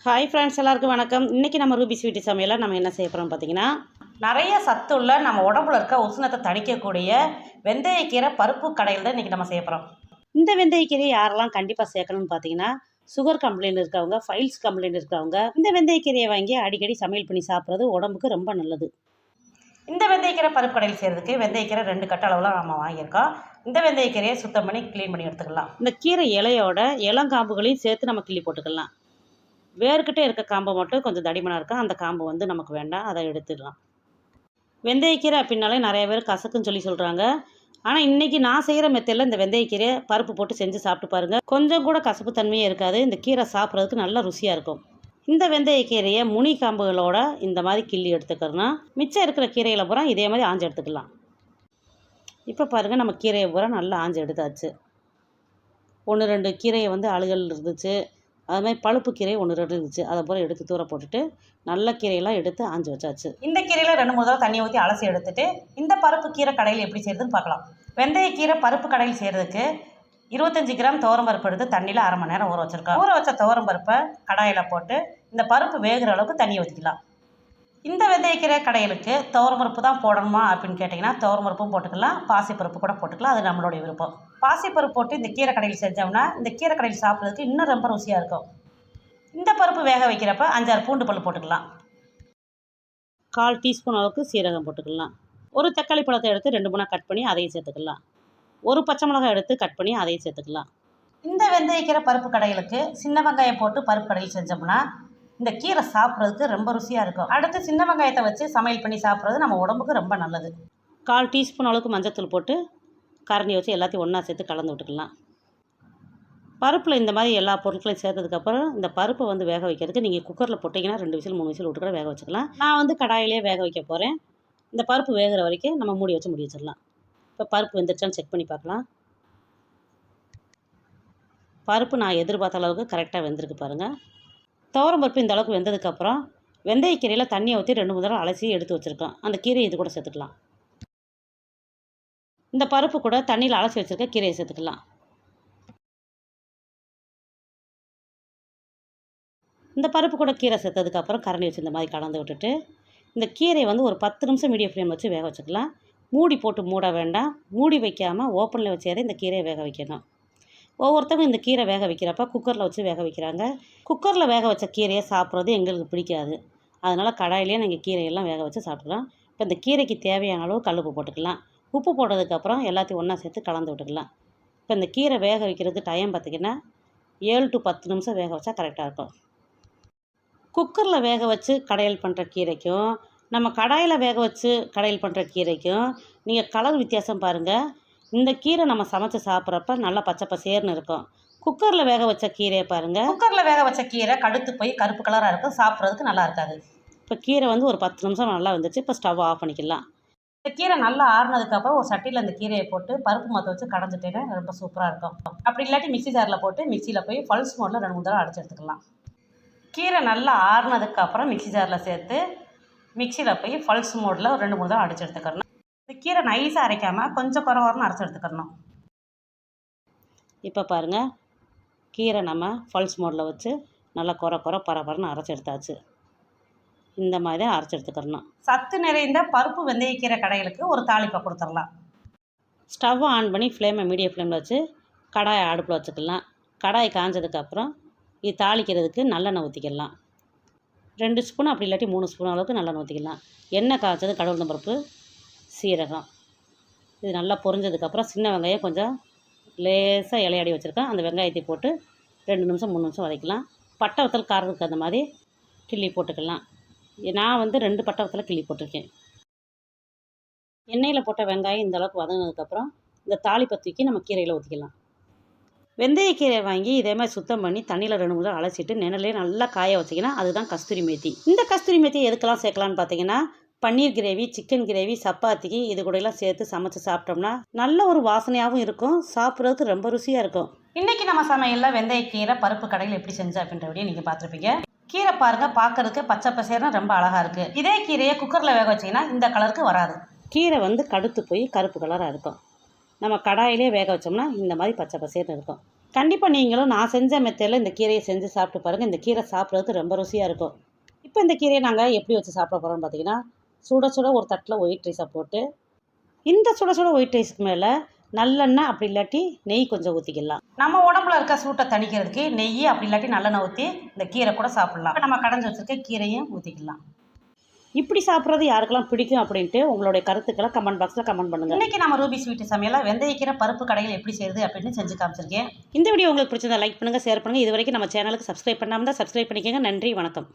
Hi friends, எல்லாருக்கும் வணக்கம். இன்றைக்கி நம்ம ரூபி ஸ்வீட்டி சமையலில் நம்ம என்ன செய்ய போகிறோம் பார்த்தீங்கன்னா, நிறைய சத்துள்ள நம்ம உடம்புல இருக்க உஷ்ணத்தை தணிக்கக்கூடிய வெந்தயக்கீரை பருப்பு கடையில் தான் இன்றைக்கி நம்ம செய்ய போகிறோம். இந்த வெந்தயக்கீரை யாரெல்லாம் கண்டிப்பாக சேர்க்கணும்னு பார்த்தீங்கன்னா, சுகர் கம்ப்ளைண்ட் இருக்கவங்க, ஃபைல்ஸ் கம்ப்ளைண்ட் இருக்கவங்க இந்த வெந்தயக்கீரையை வாங்கி அடிக்கடி சமையல் பண்ணி சாப்பிட்றது உடம்புக்கு ரொம்ப நல்லது. இந்த வெந்தயக்கீரை பருப்பு கடையில் செய்கிறதுக்கு வெந்தயக்கீரை 2 கட்டு அளவில் நம்ம வாங்கியிருக்கோம். இந்த வெந்தயக்கீரையை சுத்தம் பண்ணி க்ளீன் பண்ணி எடுத்துக்கலாம். இந்த கீரை இலையோட இளங்காம்புகளையும் சேர்த்து நம்ம கிள்ளி போட்டுக்கலாம். வேர்கிட்ட இருக்க காம்பை மட்டும் கொஞ்சம் தடிமனாக இருக்கும், அந்த காம்பு வந்து நமக்கு வேண்டாம், அதை எடுத்துடலாம். வெந்தயக்கீரை அப்படின்னாலே நிறைய பேர் கசக்குன்னு சொல்கிறாங்க. ஆனால் இன்றைக்கி நான் செய்கிற மெத்தடில் இந்த வெந்தயக்கீரை பருப்பு போட்டு செஞ்சு சாப்பிட்டு பாருங்கள். கொஞ்சம் கூட கசப்பு தன்மையே இருக்காது. இந்த கீரை சாப்பிட்றதுக்கு நல்ல ருசியாக இருக்கும். இந்த வெந்தயக்கீரையை முனி காம்புகளோட இந்த மாதிரி கிள்ளி எடுத்துக்கிறோன்னா மிச்சம் இருக்கிற கீரையில் பூரா இதே மாதிரி ஆஞ்சு எடுத்துக்கலாம். இப்போ பாருங்கள், நம்ம கீரையை பூரா நல்லா ஆஞ்சு எடுத்தாச்சு. 1-2 கீரையை வந்து அழுகல் இருந்துச்சு, அது மாதிரி பழுப்பு கீரை 1-2 இருந்துச்சு, அதை பூரா எடுத்து தூர போட்டுட்டு நல்ல கீரையெல்லாம் எடுத்து ஆஞ்சு வச்சாச்சு. இந்த கீரையில் 2-3 தடவை தண்ணி ஊற்றி அலசி எடுத்துட்டு இந்த பருப்பு கீரை கடையில் எப்படி செய்யுதுன்னு பார்க்கலாம். வெந்தயக்கீரை பருப்பு கடையில் செய்கிறதுக்கு 25 கிராம் துவரம்பருப்பு எடுத்து தண்ணியில் அரை மணி நேரம் ஊற வச்சுருக்கோம். ஊற வச்ச துவரம்பருப்பை கடாயில் போட்டு இந்த பருப்பு வேகிற அளவுக்கு தண்ணி ஊற்றிக்கலாம். இந்த வெந்தயக்கீரை கடையிலுக்கு துவரம்பருப்பு தான் போடணுமா அப்படின்னு கேட்டிங்கன்னா துவரம்பருப்பும் போட்டுக்கலாம், பாசிப்பருப்பு கூட போட்டுக்கலாம், அது நம்மளுடைய விருப்பம். பாசிப்பருப்பு போட்டு இந்த கீரை கடையில் செஞ்சோம்னா இந்த கீரை கடையில் சாப்பிட்றதுக்கு இன்னும் ரொம்ப ருசியாக இருக்கும். இந்த பருப்பு வேக வைக்கிறப்ப 5-6 பூண்டு பல் போட்டுக்கலாம். 1/4 டீஸ்பூன் அளவுக்கு சீரகம் போட்டுக்கலாம். ஒரு தக்காளி பழத்தை எடுத்து 2-3 கட் பண்ணி அதையும் சேர்த்துக்கலாம். ஒரு பச்சை மிளகாய் எடுத்து கட் பண்ணி அதையும் சேர்த்துக்கலாம். இந்த வெந்தயக்கீரை பருப்பு கடையிலுக்கு சின்ன வெங்காயம் போட்டு பருப்பு கடையில் செஞ்சோம்னா இந்த கீரை சாப்பிட்றதுக்கு ரொம்ப ருசியாக இருக்கும். அடுத்து சின்ன வெங்காயத்தை வச்சு சமையல் பண்ணி சாப்பிட்றது நம்ம உடம்புக்கு ரொம்ப நல்லது. 1/4 டீஸ்பூன் அளவுக்கு மஞ்சத்தூள் போட்டு கரண்டி வச்சு எல்லாத்தையும் ஒன்றா சேர்த்து கலந்து விட்டுக்கலாம். பருப்பில் இந்த மாதிரி எல்லா பொருட்களையும் சேர்த்ததுக்கப்புறம் இந்த பருப்பை வந்து வேக வைக்கிறதுக்கு நீங்கள் குக்கரில் போட்டிங்கன்னா 2 விசில் 3 விசில் விட்டு கூட வேக வச்சுக்கலாம். நான் வந்து கடாயிலே வேக வைக்க போகிறேன். இந்த பருப்பு வேகிற வரைக்கும் நம்ம மூடி வச்சிடலாம். இப்போ பருப்பு வெந்துருச்சான்னு செக் பண்ணி பார்க்கலாம். பருப்பு நான் எதிர்பார்த்த அளவுக்கு கரெக்டாக வெந்திருக்கு பாருங்கள். துவரம் பருப்பு இந்த அளவுக்கு வெந்ததுக்கப்புறம் வெந்தயக்கீரையில் தண்ணியை ஊற்றி 2-3 தடவை அலசி எடுத்து வச்சுருக்கோம். அந்த கீரையை இது கூட சேர்த்துக்கலாம். இந்த பருப்பு கூட தண்ணியில் அலசி வச்சுருக்க கீரையை சேர்த்துக்கலாம். இந்த பருப்பு கூட கீரை சேர்த்ததுக்கப்புறம் கரண்டி வச்சு இந்த மாதிரி கலந்து விட்டுட்டு இந்த கீரையை வந்து ஒரு 10 நிமிஷம் மீடியம் ஃப்ளேம் வச்சு வேக வச்சுக்கலாம். மூடி போட்டு மூட வேண்டாம், மூடி வைக்காமல் ஓப்பனில் வச்சே இந்த கீரையை வேக வைக்கணும். ஒவ்வொருத்தவங்க இந்த கீரை வேக வைக்கிறப்ப குக்கரில் வச்சு வேக வைக்கிறாங்க. குக்கரில் வேக வச்ச கீரையை சாப்பிட்றது எங்களுக்கு பிடிக்காது. அதனால் கடாயிலே நீங்கள் கீரையெல்லாம் வேக வச்சு சாப்பிட்றோம். இப்போ இந்த கீரைக்கு தேவையான அளவு கல்லுப்பு போட்டுக்கலாம். உப்பு போட்டதுக்கப்புறம் எல்லாத்தையும் ஒன்றா சேர்த்து கலந்து விட்டுக்கலாம். இப்போ இந்த கீரை வேக வைக்கிறது டைம் பார்த்திங்கன்னா 7 to 10 நிமிஷம் வேக வச்சா கரெக்டாக இருக்கும். குக்கரில் வேக வச்சு கடையல் பண்ணுற கீரைக்கும் நம்ம கடாயில் வேக வச்சு கடையல் பண்ணுற கீரைக்கும் நீங்கள் கலர் வித்தியாசம் பாருங்கள். இந்த கீரை நம்ம சமைச்சு சாப்பிட்றப்ப நல்லா பச்சை பசேர்னு இருக்கும். குக்கரில் வேக வச்ச கீரையை பாருங்கள், குக்கரில் வேக வச்ச கீரை கடுத்து போய் கருப்பு கலராக இருக்கும், சாப்பிட்றதுக்கு நல்லா இருக்காது. இப்போ கீரை வந்து ஒரு 10 நிமிஷம் நல்லா வந்துச்சு. இப்போ ஸ்டவ் ஆஃப் பண்ணிக்கலாம். இந்த கீரை நல்லா ஆறுனதுக்கப்புறம் ஒரு சட்டியில் அந்த கீரையை போட்டு பருப்பு மொத்த வச்சு கடைஞ்சிட்டேன்னா ரொம்ப சூப்பராக இருக்கும். அப்படி இல்லாட்டி மிக்ஸி ஜாரில் போட்டு மிக்சியில் போய் பல்ஸ் மோடில் 2-3 தடவை அடிச்சு எடுத்துக்கலாம். கீரை நல்லா ஆறுனதுக்கப்புறம் மிக்ஸி ஜாரில் சேர்த்து மிக்சியில் போய் பல்ஸ் மோடில் 2-3 தடவை அடிச்சு எடுத்துக்கிறணும். இந்த கீரை நைஸாக அரைக்காமல் கொஞ்சம் குறவரன்னு அரைச்சி எடுத்துக்கிறணும். இப்போ பாருங்கள், கீரை நம்ம பல்ஸ் மோடில் வச்சு நல்லா பரபரன்னு அரைச்சி எடுத்தாச்சு. இந்த மாதிரி தான் அரைச்சி எடுத்துக்கிறணும். சத்து நிறைந்த பருப்பு வெந்தயக்கீரை கடைகளுக்கு ஒரு தாளிப்பை கொடுத்துடலாம். ஸ்டவ்வை ஆன் பண்ணி ஃப்ளேமை மீடியம் ஃப்ளேமில் வச்சு கடாயை அடுப்பில் வச்சுக்கலாம். கடாய் காஞ்சதுக்கப்புறம் இது தாளிக்கிறதுக்கு நல்லெண்ணெய் ஊற்றிக்கலாம். 2 ஸ்பூன் அப்படி இல்லாட்டி 3 ஸ்பூன் அளவுக்கு நல்லெண்ணெய் ஊற்றிக்கலாம். எண்ணெய் காய்ச்சது கடவுள் பருப்பு, சீரகம் இது நல்லா பொரிஞ்சதுக்கப்புறம் சின்ன வெங்காயம் கொஞ்சம் லேசாக இலையாடி வச்சுருக்கேன், அந்த வெங்காயத்தை போட்டு 2 நிமிஷம் 3 நிமிஷம் வதக்கலாம். பட்டை வத்தல் காரத்துக்கு அந்த மாதிரி கிள்ளி போட்டுக்கலாம். நான் வந்து 2 பட்டை வத்தலை கிள்ளி போட்டிருக்கேன். எண்ணெயில் போட்ட வெங்காயம் இந்த அளவுக்கு வதங்கினதுக்கப்புறம் இந்த தாளிப்பை தூக்கி நம்ம கீரையில் ஊற்றிக்கலாம். வெந்தயக்கீரை வாங்கி இதே மாதிரி சுத்தம் பண்ணி தண்ணியில் 2-3 தடவை அலசிட்டு நிழலே நல்லா காய வச்சிங்கன்னா அதுதான் கஸ்தூரி மேத்தி. இந்த கஸ்தூரி மேத்தி எதுக்கெல்லாம் சேர்க்கலான்னு பார்த்தீங்கன்னா, பன்னீர் கிரேவி, சிக்கன் கிரேவி, சப்பாத்திக்கு இது கூடலாம் சேர்த்து சமைச்சு சாப்பிட்டோம்னா நல்ல ஒரு வாசனையாகவும் இருக்கும், சாப்பிட்றதுக்கு ரொம்ப ருசியாக இருக்கும். இன்றைக்கி நம்ம சமையலில் வெந்தயக்கீரை பருப்பு கடையில் எப்படி செஞ்சா அப்படின்ற வீடியோ நீங்கள் பார்த்துருப்பீங்க. கீரை பாருங்கள், பார்க்கறதுக்கு பச்சை பசேர்னு ரொம்ப அழகாக இருக்குது. இதே கீரையை குக்கரில் வேக வச்சிங்கன்னா இந்த கலருக்கு வராது. கீரை வந்து கடுத்து போய் கருப்பு கலராக இருக்கும். நம்ம கடாயிலே வேக வச்சோம்னா இந்த மாதிரி பச்சை பசேர்னு இருக்கும். கண்டிப்பாக நீங்களும் நான் செஞ்ச மெத்தடில் இந்த கீரையை செஞ்சு சாப்பிட்டு பாருங்கள். இந்த கீரை சாப்பிட்றதுக்கு ரொம்ப ருசியாக இருக்கும். இப்போ இந்த கீரையை நாங்கள் எப்படி வச்சு சாப்பிட போகிறோம்னு பார்த்தீங்கன்னா, சுட சுட ஒரு தட்டில் ஒயிட் ரைஸை போட்டு, இந்த சுட சுட ஒயிட் ரைஸ்க்கு மேலே நல்லெண்ணெய் அப்படி இல்லாட்டி நெய் கொஞ்சம் ஊற்றிக்கலாம். நம்ம உடம்புல இருக்க சூட்டை தணிக்கிறதுக்கு நெய் அப்படி இல்லாட்டி நல்லெண்ணெய் ஊற்றி இந்த கீரை கூட சாப்பிட்லாம். இப்போ நம்ம கடைஞ்சி வச்சுருக்க கீரையும் ஊற்றிக்கலாம். இப்படி சாப்பிட்றது யாருக்கெல்லாம் பிடிக்கும் அப்படின்ட்டு உங்களுடைய கருத்துக்களை கமெண்ட் பாக்ஸில் கமெண்ட் பண்ணுங்கள். இன்றைக்கி நம்ம ரூபி ஸ்வீட் சமையலில் வெந்தயக்கீரை பருப்பு கடையில் எப்படி செய்யுது அப்படின்னு செஞ்சு காமிச்சிருக்கேன். இந்த வீடியோ உங்களுக்கு பிடிச்சதை லைக் பண்ணுங்கள், ஷேர் பண்ணுங்கள். இது வரைக்கும் நம்ம சேனலுக்கு சப்ஸ்கிரைப் பண்ணாமல் தான் சப்ஸ்கிரைப் பண்ணிக்கோங்க. நன்றி, வணக்கம்.